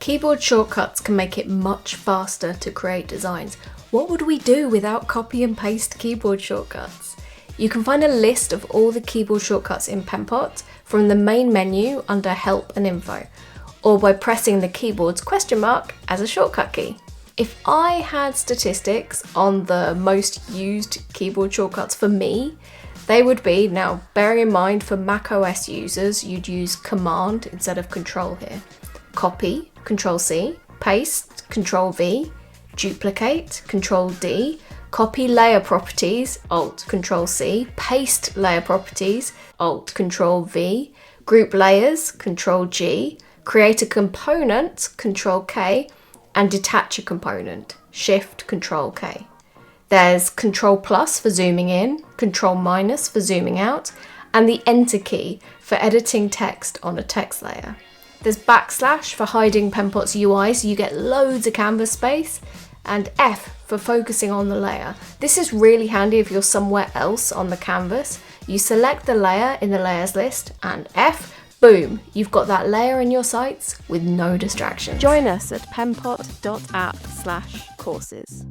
Keyboard shortcuts can make it much faster to create designs. What would we do without copy and paste keyboard shortcuts? You can find a list of all the keyboard shortcuts in Penpot from the main menu under Help and Info, or by pressing the keyboard's question mark as a shortcut key. If I had statistics on the most used keyboard shortcuts for me, they would be, now bearing in mind for macOS users, you'd use Command instead of Control here. Copy, Control-C, Paste, Control-V, Duplicate, Control-D, Copy Layer Properties, Alt-Control-C, Paste Layer Properties, Alt-Control-V, Group Layers, Control-G, Create a Component, Control-K, and Detach a Component, Shift-Control-K. There's Control plus for zooming in, Control minus for zooming out, and the Enter key for editing text on a text layer. There's backslash for hiding Penpot's UI so you get loads of canvas space, and F for focusing on the layer. This is really handy if you're somewhere else on the canvas. You select the layer in the layers list and F, boom, you've got that layer in your sights with no distractions. Join us at penpot.app/courses.